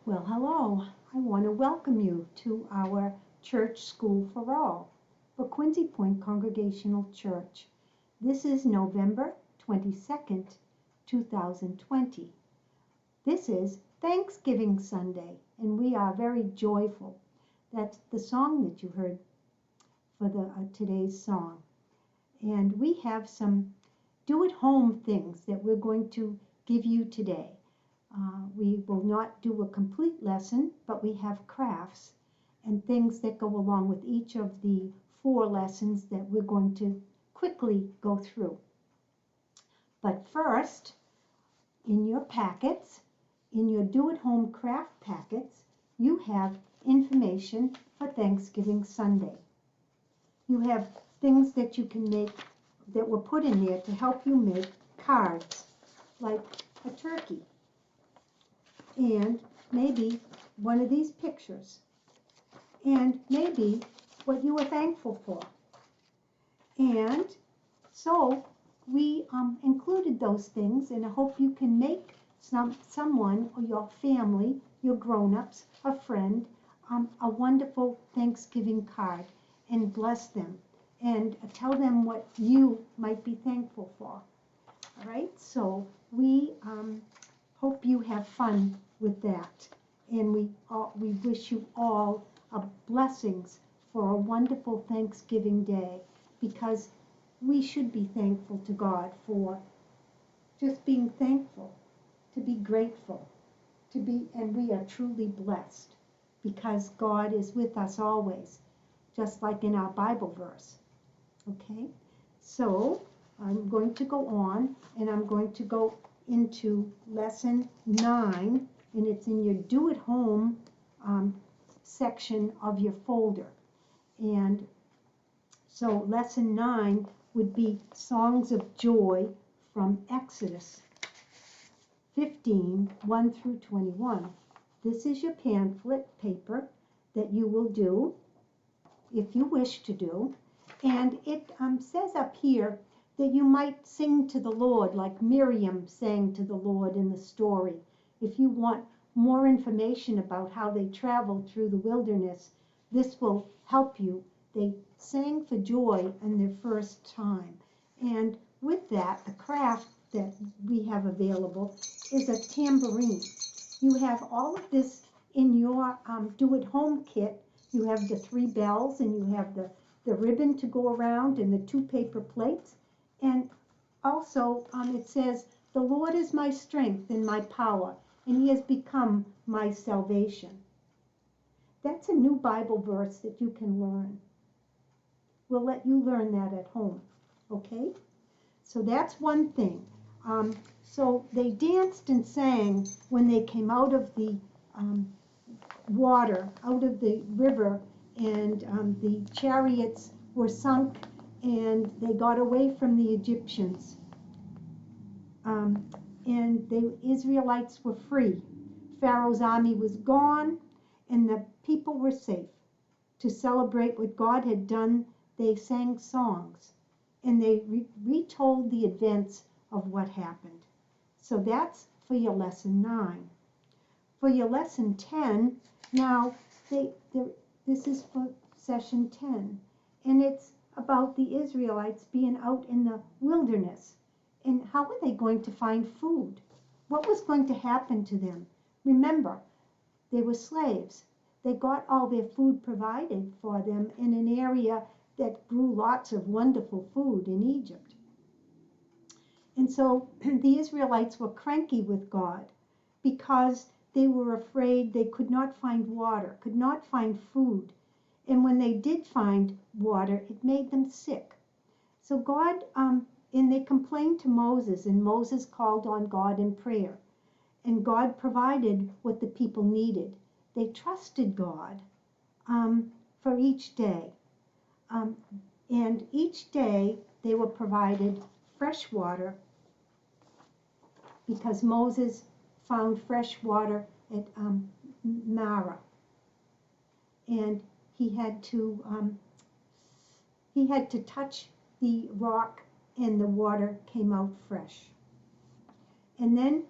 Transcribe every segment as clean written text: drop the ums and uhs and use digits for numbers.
Well, hello. I want to welcome you to our Church School for All for Quincy Point Congregational Church. This is November 22nd, 2020. This is Thanksgiving Sunday, and we are very joyful. That's the song that you heard for today's song. And we have some do-at-home things that we're going to give you today. We will not do a complete lesson, but we have crafts and things that go along with each of the 4 lessons that we're going to quickly go through. But first, in your packets, in your do-at-home craft packets, you have information for Thanksgiving Sunday. You have things that you can make that were put in there to help you make cards, like a turkey. And maybe one of these pictures, and maybe what you are thankful for. And so we included those things, and I hope you can make someone or your family, your grown-ups, a friend, a wonderful Thanksgiving card, and bless them, and tell them what you might be thankful for. All right, so we hope you have fun with that, and we wish you all blessings for a wonderful Thanksgiving Day, because we should be thankful to God for just being thankful, to be grateful, and we are truly blessed because God is with us always, just like in our Bible verse. Okay, so I'm going to go on, and I'm going to go into lesson 9, and it's in your do-at-home section of your folder. And so lesson 9 would be Songs of Joy from Exodus 15, 1 through 21. This is your pamphlet paper that you will do, if you wish to do. And it says up here that you might sing to the Lord like Miriam sang to the Lord in the story. If you want more information about how they traveled through the wilderness, this will help you. They sang for joy in their first time. And with that, the craft that we have available is a tambourine. You have all of this in your do-at-home kit. You have the 3 bells, and you have the ribbon to go around, and the 2 paper plates. And also it says, "The Lord is my strength and my power, and he has become my salvation." That's a new Bible verse that you can learn. We'll let you learn that at home, okay? So that's one thing. So they danced and sang when they came out of the water, out of the river, and the chariots were sunk, and they got away from the Egyptians. And the Israelites were free. Pharaoh's army was gone, and the people were safe. To celebrate what God had done, they sang songs, and they retold the events of what happened. So that's for your lesson 9. For your lesson 10, now this is for session 10, and it's about the Israelites being out in the wilderness. And how were they going to find food? What was going to happen to them? Remember, they were slaves. They got all their food provided for them in an area that grew lots of wonderful food in Egypt. And so the Israelites were cranky with God because they were afraid they could not find water, could not find food. And when they did find water, it made them sick. So God, and they complained to Moses, and Moses called on God in prayer. And God provided what the people needed. They trusted God for each day. And each day they were provided fresh water, because Moses found fresh water at Marah. And he had to touch the rock, and the water came out fresh. And then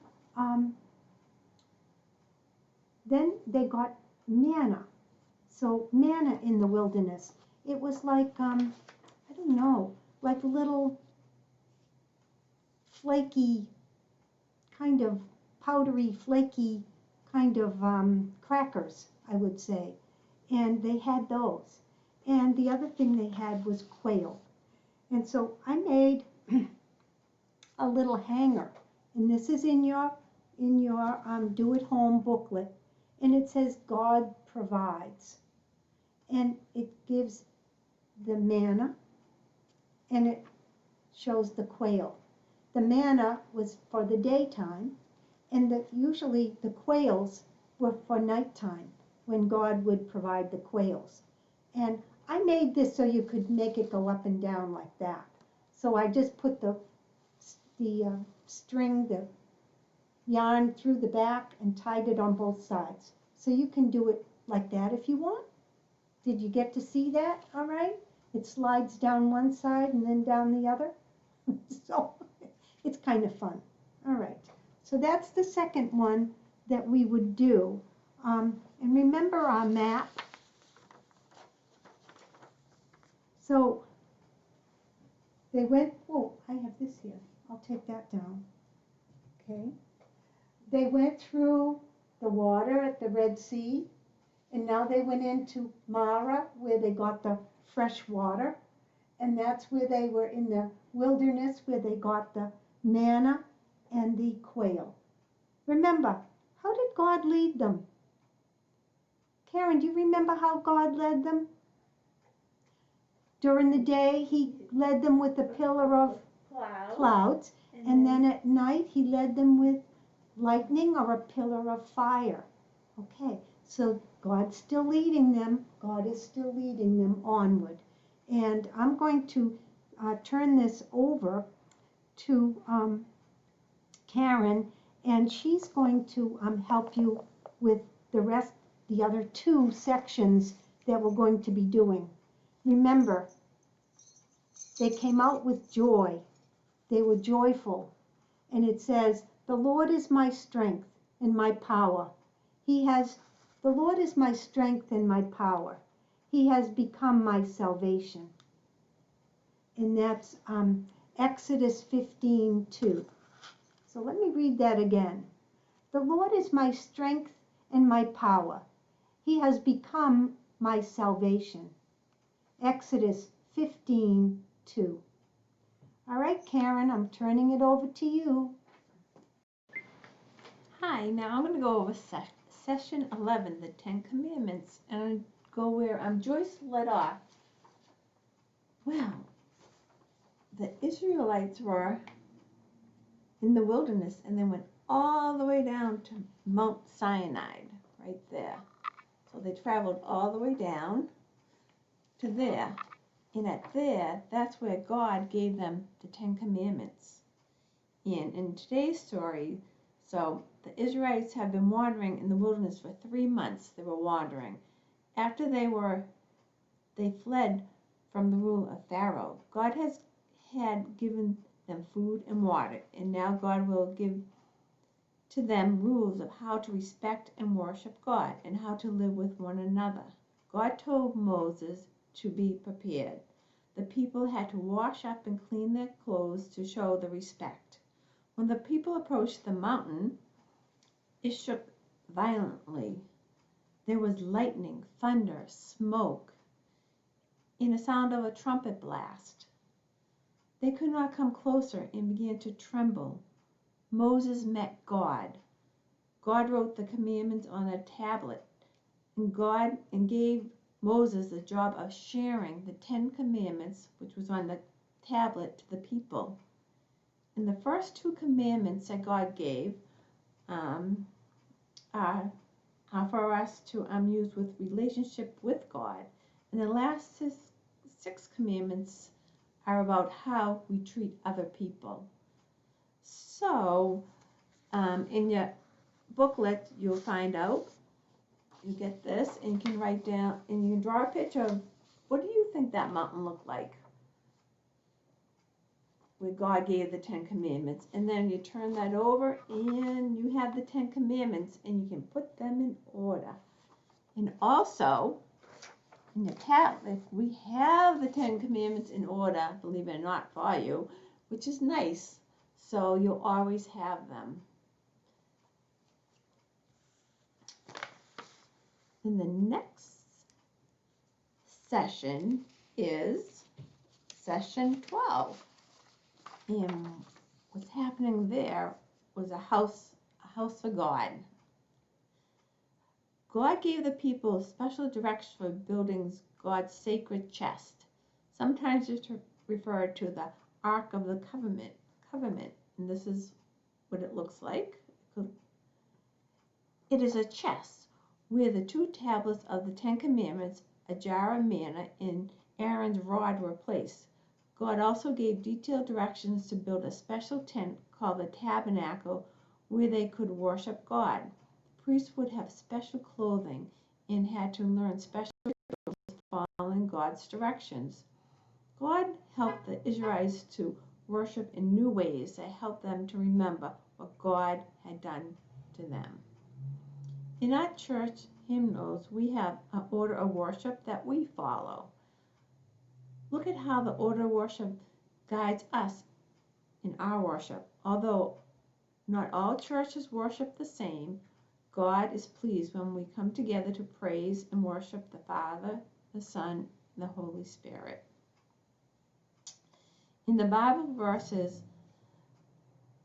Then they got manna. So manna in the wilderness. It was like, I don't know, like little flaky, kind of powdery, flaky kind of crackers, I would say. And they had those. And the other thing they had was quail. And so I made a little hanger. And this is in your do-it-home booklet. And it says God provides. And it gives the manna, and it shows the quail. The manna was for the daytime, and usually the quails were for nighttime, when God would provide the quails. And I made this so you could make it go up and down like that. So I just put the string, the yarn through the back and tied it on both sides. So you can do it like that if you want. Did you get to see that? All right. It slides down one side and then down the other. So it's kind of fun. All right. So that's the second one that we would do. And remember our map. So they went, oh, I have this here. I'll take that down. Okay. They went through the water at the Red Sea, and now they went into Mara, where they got the fresh water, and that's where they were in the wilderness, where they got the manna and the quail. Remember, how did God lead them? Karen, do you remember how God led them? During the day, he led them with a pillar of clouds, and then at night, he led them with lightning or a pillar of fire. Okay, so God's still leading them. God is still leading them onward. And I'm going to turn this over to Karen, and she's going to help you with the other two sections that we're going to be doing. Remember, they came out with joy. They were joyful. And it says, "The Lord is my strength and my power. The Lord is my strength and my power. He has become my salvation." And that's Exodus 15:2. So let me read that again. "The Lord is my strength and my power. He has become my salvation." Exodus 15:2. All right, Karen, I'm turning it over to you. Hi, now I'm going to go over session 11, the 10 Commandments, and go where Joyce led off. Well, the Israelites were in the wilderness and then went all the way down to Mount Sinai, right there. So they traveled all the way down to there. And at there, that's where God gave them the 10 Commandments. And in today's story, so the Israelites have been wandering in the wilderness for 3 months. They were wandering. After they fled from the rule of Pharaoh. God had given them food and water, and now God will give to them rules of how to respect and worship God and how to live with one another. God told Moses to be prepared. The people had to wash up and clean their clothes to show the respect. When the people approached the mountain, it shook violently. There was lightning, thunder, smoke, and a sound of a trumpet blast. They could not come closer and began to tremble. Moses met God. God wrote the commandments on a tablet, and gave Moses the job of sharing the 10 Commandments, which was on the tablet, to the people. And the first 2 commandments that God gave are for us to use with relationship with God. And the last 6 commandments are about how we treat other people. So, in your booklet, you'll find out, you get this, and you can write down, and you can draw a picture of, what do you think that mountain looked like? where God gave the 10 Commandments. And then you turn that over and you have the 10 Commandments and you can put them in order. And also, in your tablet, we have the 10 Commandments in order, believe it or not, for you, which is nice. So you'll always have them. And the next session is session 12. And what's happening there was a house for God. God gave the people special directions for building God's sacred chest. Sometimes it's referred to the Ark of the Covenant. And this is what it looks like. It is a chest where the 2 tablets of the 10 Commandments, a jar of manna, and Aaron's rod were placed. God also gave detailed directions to build a special tent called the tabernacle where they could worship God. The priests would have special clothing and had to learn special rituals following God's directions. God helped the Israelites to worship in new ways that helped them to remember what God had done to them. In our church hymnals, we have an order of worship that we follow. Look at how the order of worship guides us in our worship. Although not all churches worship the same, God is pleased when we come together to praise and worship the Father, the Son, and the Holy Spirit. In the Bible verses,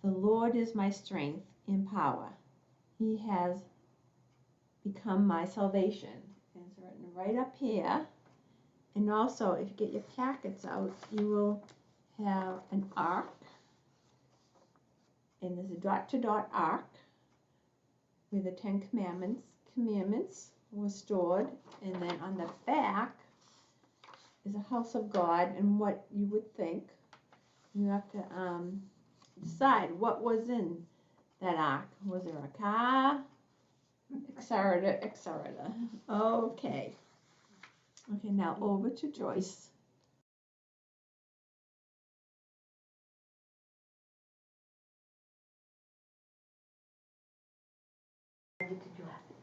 the Lord is my strength and power. He has become my salvation. And it's written right up here. And also, if you get your packets out, you will have an ark. And there's a dot-to-dot ark where the 10 commandments were stored. And then on the back is a house of God. And what you would think, you have to decide what was in that ark. Was there a car? Etc., etc. Okay. Okay, now over to Joyce.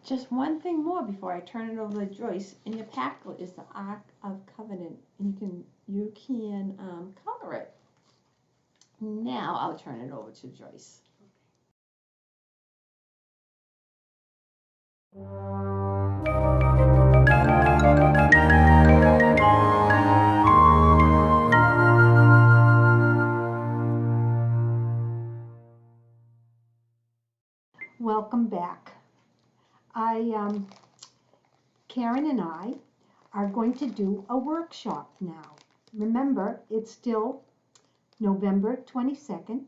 Just one thing more before I turn it over to Joyce. In your packet is the Ark of Covenant, and you can color it. Now I'll turn it over to Joyce. Welcome back. Karen and I are going to do a workshop now. Remember, it's still November 22nd.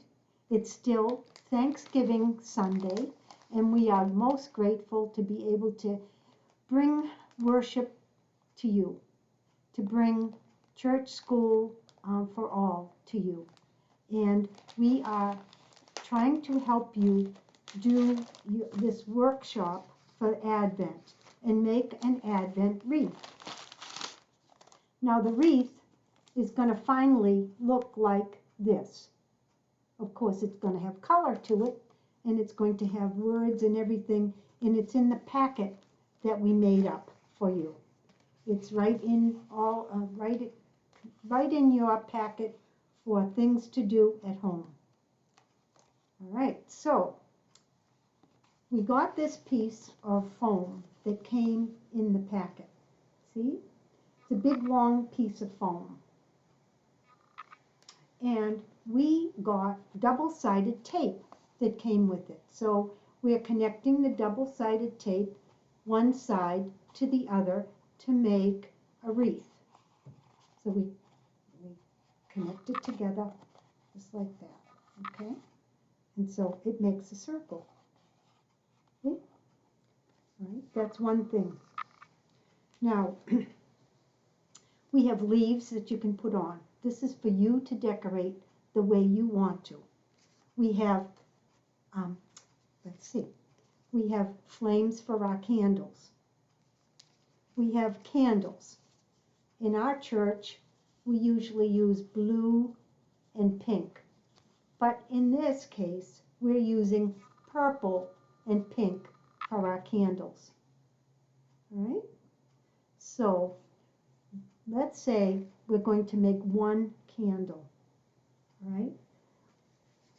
It's still Thanksgiving Sunday, and we are most grateful to be able to bring worship to you, to bring church school for all to you. And we are trying to help you do this workshop for Advent and make an Advent wreath. Now the wreath is going to finally look like this. Of course, it's going to have color to it, and it's going to have words and everything, and it's in the packet that we made up for you. It's right in right in your packet for things to do at home. All right, so we got this piece of foam that came in the packet. See? It's a big long piece of foam. And we got double-sided tape that came with it. So we're connecting the double-sided tape one side to the other to make a wreath. So we connect it together just like that, okay? And so it makes a circle. Okay? All right, that's one thing. Now, we have leaves that you can put on. This is for you to decorate the way you want to. We have, let's see, we have flames for our candles. We have candles. In our church, we usually use blue and pink. But in this case, we're using purple and pink for our candles. All right? So let's say we're going to make one candle. All right?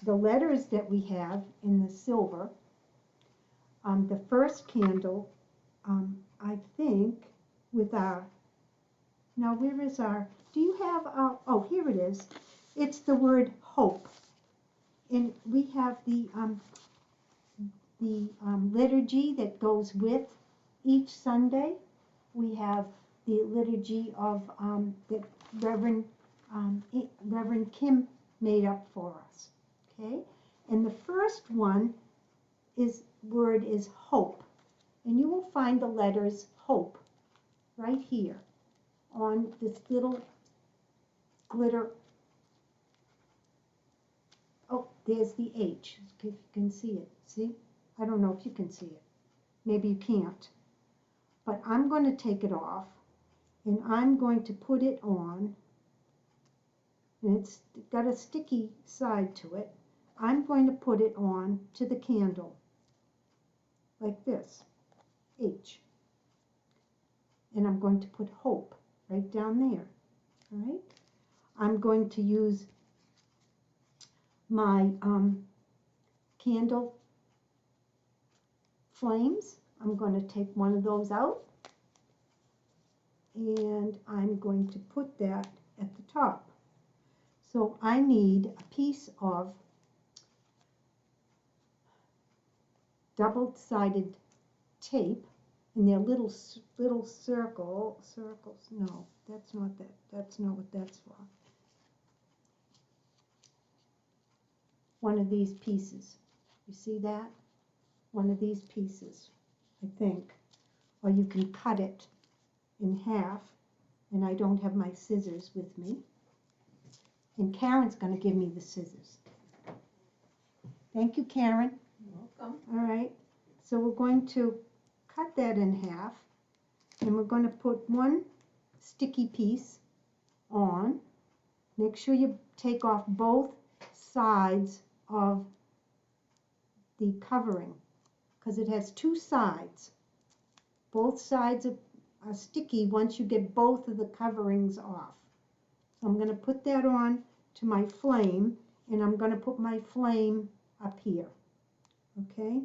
The letters that we have in the silver, the first candle, I think, with our, now where is our, do you have, oh, here it is. It's the word hope. And we have the liturgy that goes with each Sunday. We have the liturgy of that Reverend Kim made up for us. Okay, and the first word is hope, and you will find the letters hope right here on this little glitter. Oh, there's the H, if you can see it. See? I don't know if you can see it. Maybe you can't. But I'm going to take it off, and I'm going to put it on, and it's got a sticky side to it. I'm going to put it on to the candle, like this, H. And I'm going to put hope right down there, all right? I'm going to use my candle flames. I'm going to take one of those out, and I'm going to put that at the top. So I need a piece of double-sided tape, and they're little circles. No, that's not that. That's not what that's for. One of these pieces. You see that? One of these pieces, I think. Or you can cut it in half, and I don't have my scissors with me. And Karen's going to give me the scissors. Thank you, Karen. You're welcome. All right, so we're going to cut that in half, and we're going to put one sticky piece on. Make sure you take off both sides of the covering, because it has two sides. Both sides are sticky once you get both of the coverings off. So I'm going to put that on to my flame, and I'm going to put my flame up here. Okay,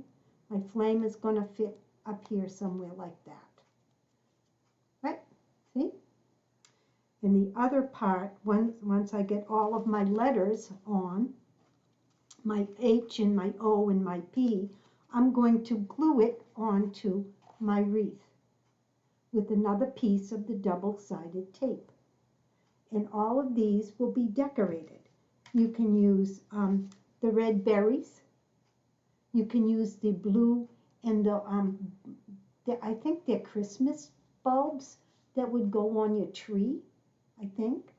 my flame is going to fit up here somewhere like that. Right? See? And the other part, once I get all of my letters on, my H and my O and my P, I'm going to glue it onto my wreath with another piece of the double-sided tape. And all of these will be decorated. You can use the red berries. You can use the blue and I think they're Christmas bulbs that would go on your tree, I think.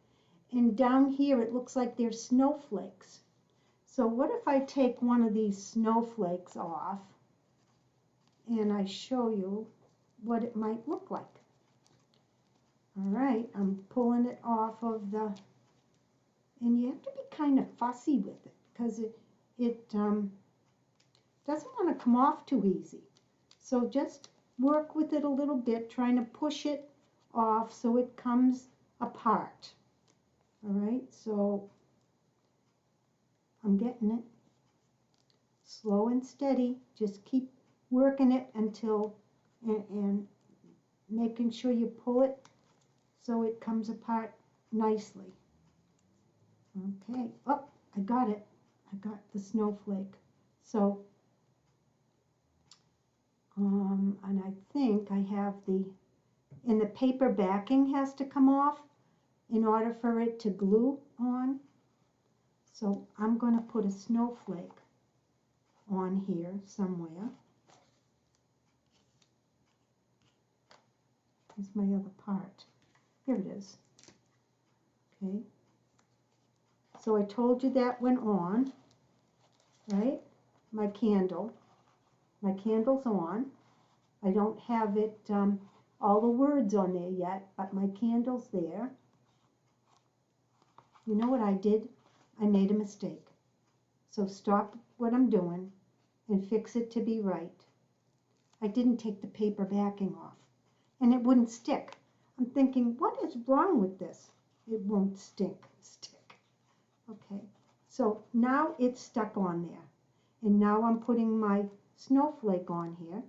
And down here it looks like they're snowflakes. So what if I take one of these snowflakes off and I show you what it might look like? All right, I'm pulling it off of the, and you have to be kind of fussy with it because it doesn't want to come off too easy. So just work with it a little bit, trying to push it off so it comes apart. All right, so I'm getting it. Slow and steady. Just keep working it until, and making sure you pull it so it comes apart nicely. Okay, oh, I got it. I got the snowflake. So, and I think I have and the paper backing has to come off in order for it to glue on. So I'm going to put a snowflake on here somewhere. Here's my other part. Here it is. Okay. So I told you that went on, right? My candle. My candle's on. I don't have it, all the words on there yet, but my candle's there. You know what I did I made a mistake. So stop what I'm doing and fix it to be right. I didn't take the paper backing off, and it wouldn't stick. I'm thinking, what is wrong with this? It won't stick. Okay, so now it's stuck on there. And now I'm putting my snowflake on here.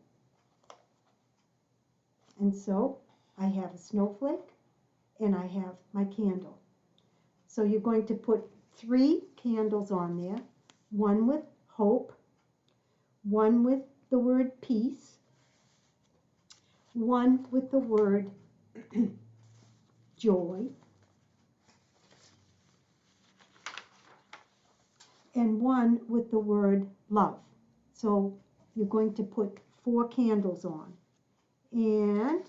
And so I have a snowflake and I have my candle. So you're going to put 3 candles on there, one with hope, one with the word peace, one with the word joy, and one with the word love. So you're going to put 4 candles on. And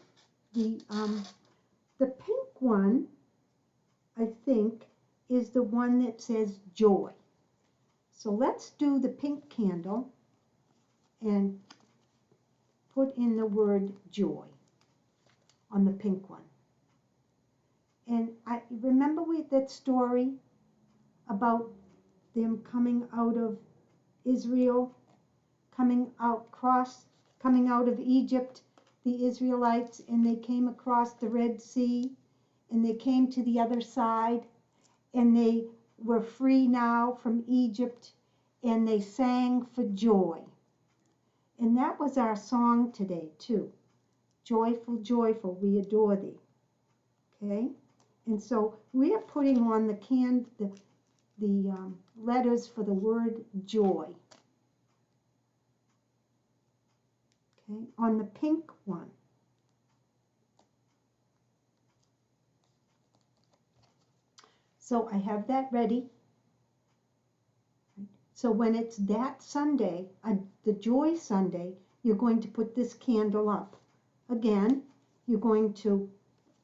the pink one, I think, is the one that says joy. So let's do the pink candle and put in the word joy on the pink one. And I remember that story about them coming out of Israel, coming out of Egypt, the Israelites, and they came across the Red Sea, and they came to the other side, and they were free now from Egypt, and they sang for joy. And that was our song today too. Joyful, joyful, we adore thee. Okay? And so we are putting on the letters for the word joy. Okay? On the pink one. So I have that ready. So when it's that Sunday, the Joy Sunday, you're going to put this candle up. Again, you're going to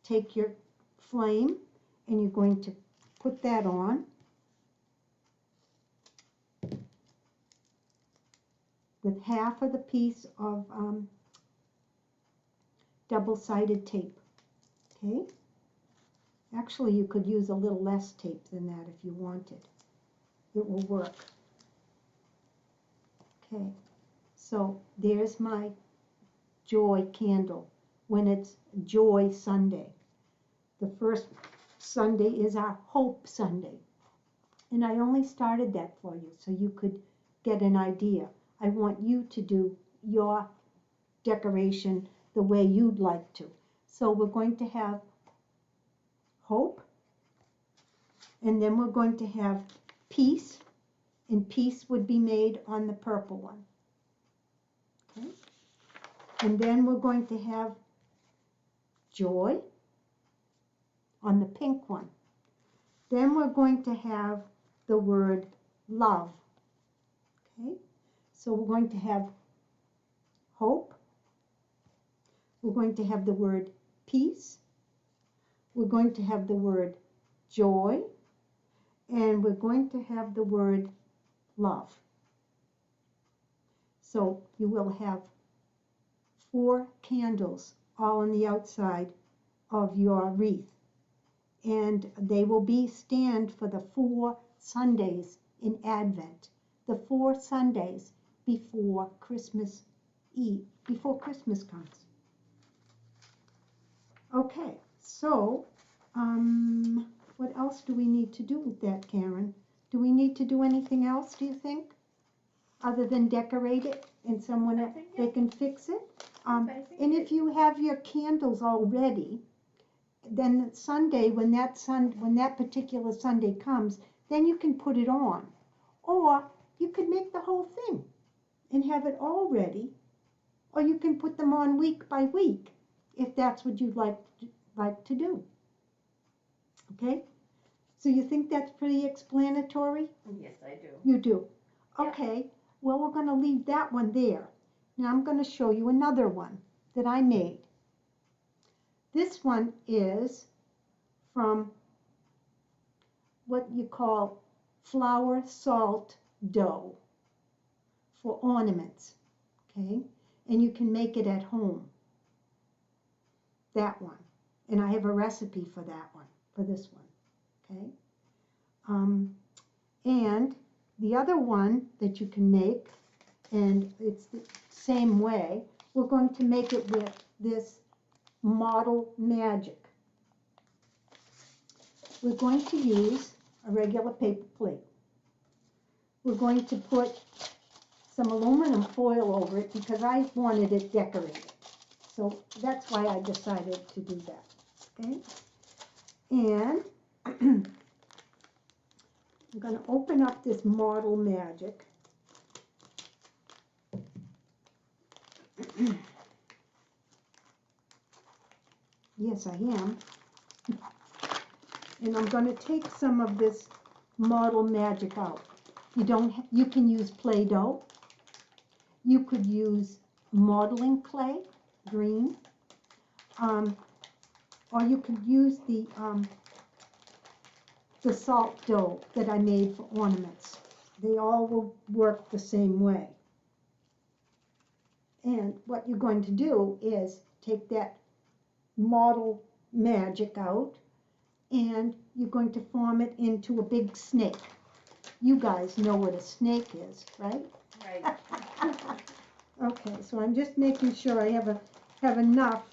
take your flame and you're going to put that on with half of the piece of double-sided tape. Okay? Actually, you could use a little less tape than that if you wanted. It will work. Okay, so there's my joy candle when it's Joy Sunday. The first Sunday is our Hope Sunday. And I only started that for you so you could get an idea. I want you to do your decoration the way you'd like to. So we're going to have hope, and then we're going to have peace, and peace would be made on the purple one. Okay? And then we're going to have joy on the pink one. Then we're going to have the word love. Okay? So we're going to have hope. We're going to have the word peace. We're going to have the word joy. And we're going to have the word love. So you will have 4 candles all on the outside of your wreath. And they will stand for the 4 Sundays in Advent. The 4 Sundays before Christmas Eve, before Christmas comes. Okay, so what else do we need to do with that, Karen? Do we need to do anything else, do you think? Other than decorate it and they can fix it? And if you have your candles all ready, then Sunday, when that particular Sunday comes, then you can put it on. Or you could make the whole thing and have it all ready. Or you can put them on week by week, if that's what you'd like to do. Okay? So you think that's pretty explanatory? Yes, I do. You do? Yeah. Okay. Well, we're going to leave that one there. Now I'm going to show you another one that I made. This one is from what you call flour salt dough for ornaments. Okay? And you can make it at home. That one. And I have a recipe for that one, for this one. Okay? And the other one that you can make, and it's the same way, we're going to make it with this model magic. We're going to use a regular paper plate. We're going to put some aluminum foil over it because I wanted it decorated. So that's why I decided to do that. Okay? And I'm going to open up this model magic. Yes, I am. And I'm going to take some of this model magic out. You can use Play-Doh. You could use modeling clay, green. Or you could use the salt dough that I made for ornaments. They all will work the same way. And what you're going to do is take that model magic out, and you're going to form it into a big snake. You guys know what a snake is, right? Right. Okay, so I'm just making sure I have enough.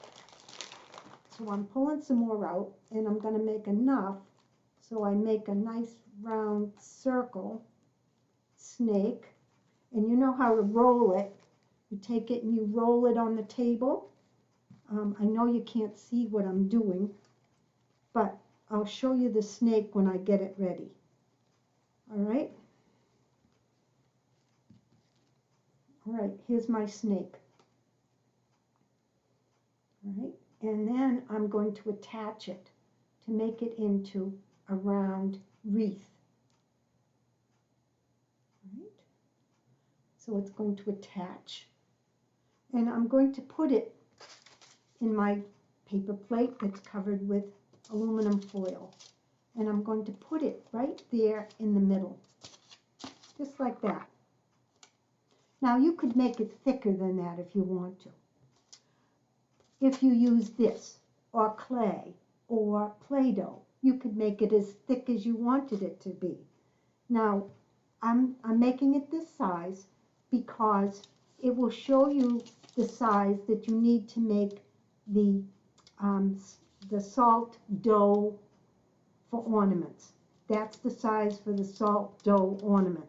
So I'm pulling some more out, and I'm going to make enough so I make a nice round circle snake. And you know how to roll it. You take it and you roll it on the table. I know you can't see what I'm doing, but I'll show you the snake when I get it ready. All right? All right, here's my snake. All right, and then I'm going to attach it to make it into a round wreath. All right, so it's going to attach, and I'm going to put it in my paper plate that's covered with aluminum foil, and I'm going to put it right there in the middle, just like that. Now you could make it thicker than that if you want to. If you use this, or clay, or Play-Doh, you could make it as thick as you wanted it to be. Now, I'm making it this size because it will show you the size that you need to make the salt dough for ornaments. That's the size for the salt dough ornament.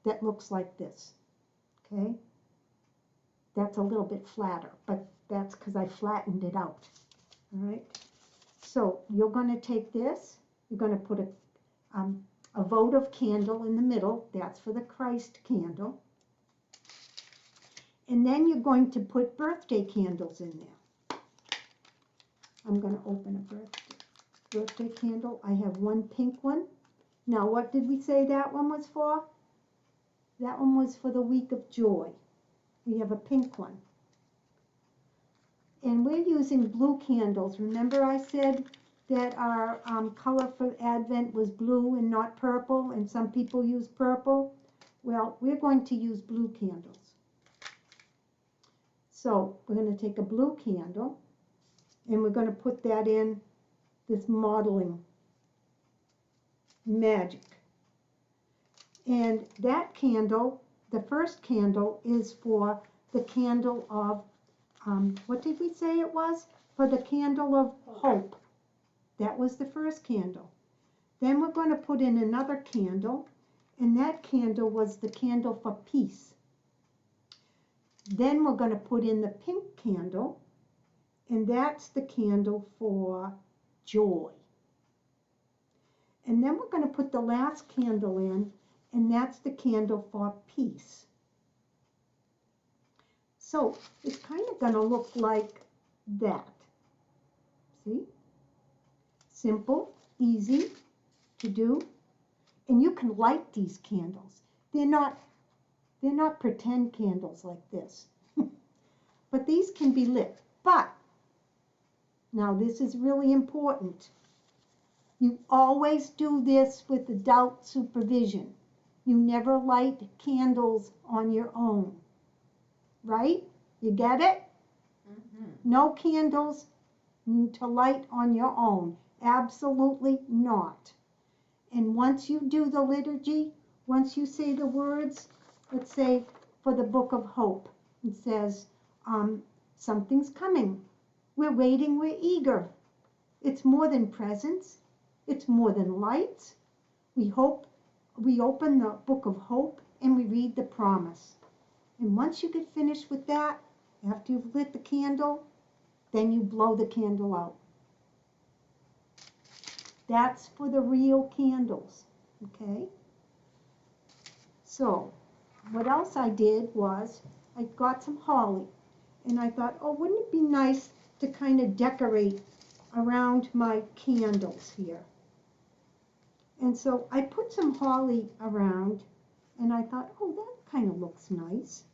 That looks like this, okay? That's a little bit flatter, but that's because I flattened it out, all right? So you're going to take this, you're going to put a votive candle in the middle. That's for the Christ candle. And then you're going to put birthday candles in there. I'm going to open a birthday candle. I have one pink one. Now, what did we say that one was for? That one was for the week of joy. We have a pink one. And we're using blue candles. Remember I said that our color for Advent was blue and not purple, and some people use purple? Well, we're going to use blue candles. So we're going to take a blue candle, and we're going to put that in this modeling magic. And that candle, the first candle, is for the candle of, what did we say it was? For the candle of hope. That was the first candle. Then we're going to put in another candle, and that candle was the candle for peace. Then we're going to put in the pink candle, and that's the candle for joy. And then we're going to put the last candle in, and that's the candle for peace. So it's kind of going to look like that. See? Simple, easy to do. And you can light these candles. They're not pretend candles like this. But these can be lit. But, now this is really important. You always do this with adult supervision. You never light candles on your own. Right? You get it? Mm-hmm. No candles to light on your own. Absolutely not. And once you do the liturgy, once you say the words, let's say for the Book of Hope, it says, something's coming. We're waiting, we're eager. It's more than presents. It's more than lights. We hope, we open the Book of Hope and we read the promise. And once you get finished with that, after you've lit the candle, then you blow the candle out. That's for the real candles, okay? So, what else I did was, I got some holly, and I thought, oh, wouldn't it be nice to kind of decorate around my candles here? And so I put some holly around, and I thought, oh, that kind of looks nice.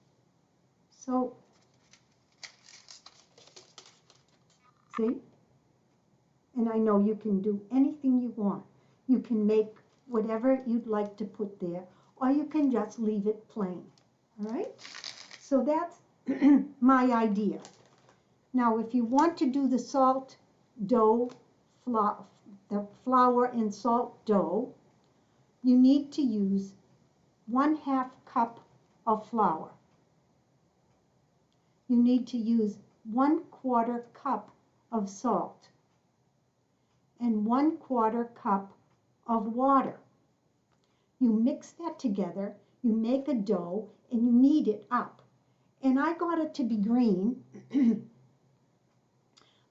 So, see? And I know you can do anything you want. You can make whatever you'd like to put there, or you can just leave it plain, all right? So that's my idea. Now, if you want to do the salt dough, the flour and salt dough, you need to use 1/2 cup of flour. You need to use 1/4 cup of salt and 1/4 cup of water. You mix that together, you make a dough, and you knead it up. And I got it to be green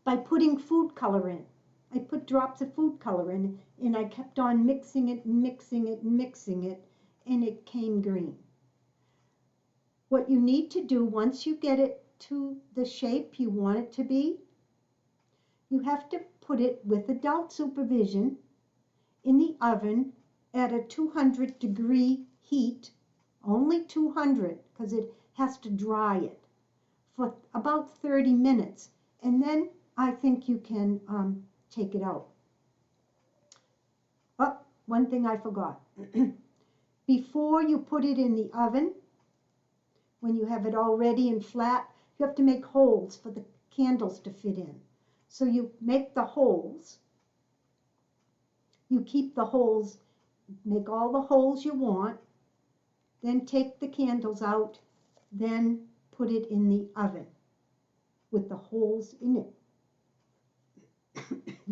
by putting food color in. I put drops of food color in, and I kept on mixing it, mixing it, mixing it, and it came green. What you need to do once you get it to the shape you want it to be, you have to put it with adult supervision in the oven at a 200-degree heat, only 200, because it has to dry it, for about 30 minutes. And then I think you can take it out. Oh, one thing I forgot. Before you put it in the oven, when you have it all ready and flat, you have to make holes for the candles to fit in. So you make the holes. You keep the holes, make all the holes you want, then take the candles out, then put it in the oven with the holes in it.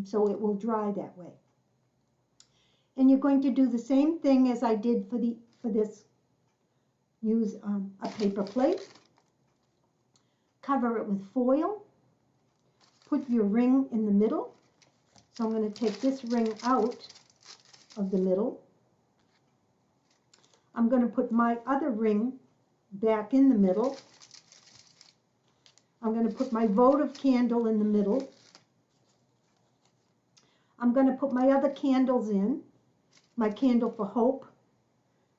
So it will dry that way. And you're going to do the same thing as I did for this. Use a paper plate, cover it with foil, put your ring in the middle. So I'm going to take this ring out of the middle. I'm going to put my other ring back in the middle. I'm going to put my votive candle in the middle. I'm going to put my other candles in, my candle for hope,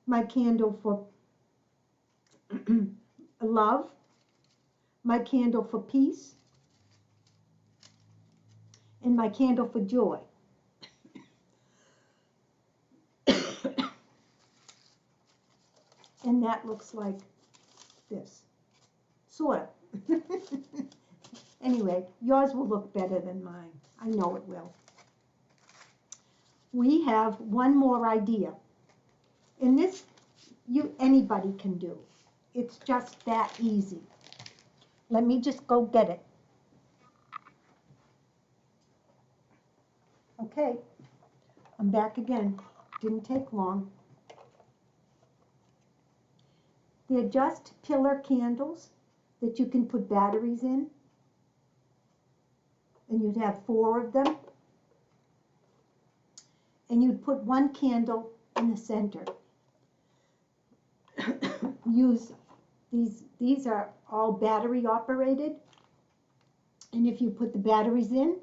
my candle for love, my candle for peace, and my candle for joy. And that looks like this, sort of. Anyway, yours will look better than mine. I know it will. We have one more idea. And this, anybody can do. It's just that easy. Let me just go get it. Okay, I'm back again. Didn't take long. They're just pillar candles that you can put batteries in. And you'd have 4 of them. And you'd put one candle in the center. Use these are all battery operated. And if you put the batteries in,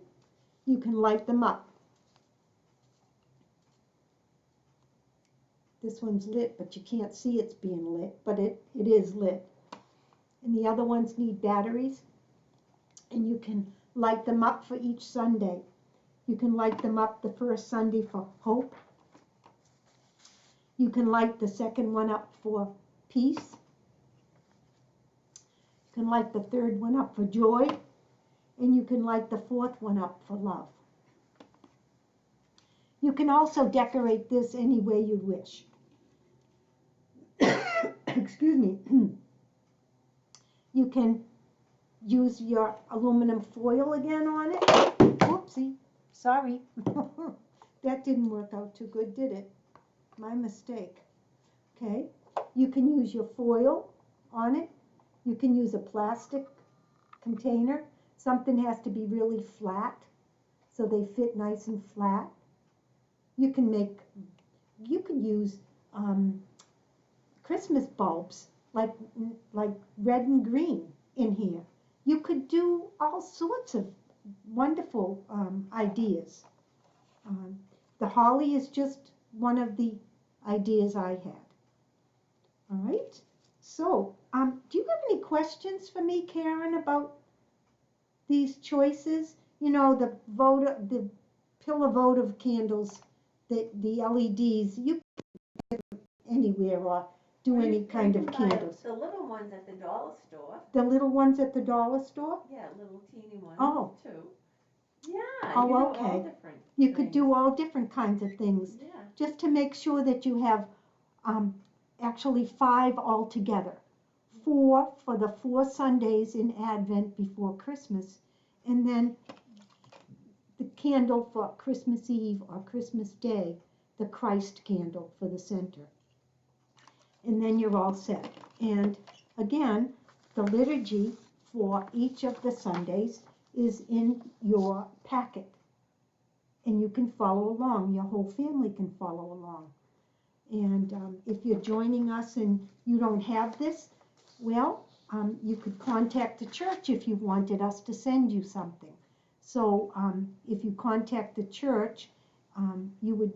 you can light them up. This one's lit, but you can't see it's being lit, but it is lit. And the other ones need batteries, and you can light them up for each Sunday. You can light them up the first Sunday for hope. You can light the second one up for peace. You can light the third one up for joy, and you can light the fourth one up for love. You can also decorate this any way you wish. Excuse me. You can use your aluminum foil again on it. Whoopsie, sorry. That didn't work out too good, did it? My mistake. Okay, you can use your foil on it. You can use a plastic container. Something has to be really flat so they fit nice and flat. You can use Christmas bulbs like red and green in here. You could do all sorts of wonderful ideas. The holly is just one of the ideas I had. All right. So, do you have any questions for me, Karen, about these choices? You know, the pillar votive candles, the LEDs. You can get anywhere or do any kind of candles. The little ones at the dollar store. The little ones at the dollar store? Yeah, little teeny ones too. Yeah, oh, you okay. do all different You things. could do all different kinds of things. Yeah. Just to make sure that you have actually 5 altogether. 4 for the 4 Sundays in Advent before Christmas, and then the candle for Christmas Eve or Christmas Day, the Christ candle for the center. And then you're all set. And again, the liturgy for each of the Sundays is in your packet. And you can follow along. Your whole family can follow along. And if you're joining us and you don't have this, well, you could contact the church if you wanted us to send you something. So if you contact the church, you would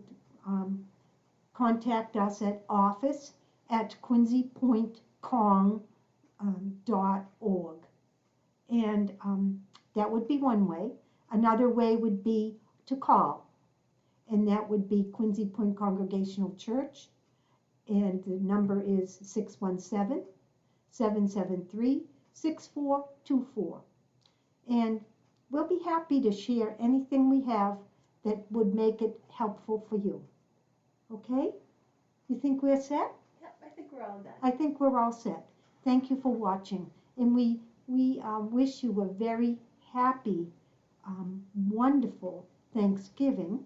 contact us at office@quincypointcong.org. And that would be one way. Another way would be to call. And that would be Quincy Point Congregational Church. And the number is 617-773-6424. And we'll be happy to share anything we have that would make it helpful for you. Okay? You think we're set? Yep, I think we're all done. I think we're all set. Thank you for watching. And we wish you a very happy, wonderful Thanksgiving,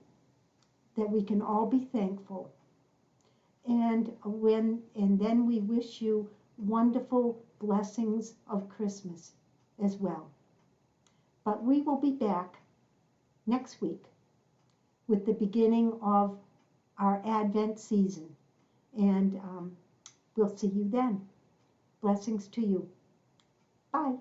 that we can all be thankful. And then we wish you wonderful blessings of Christmas as well. But we will be back next week with the beginning of our Advent season. And we'll see you then. Blessings to you. Bye.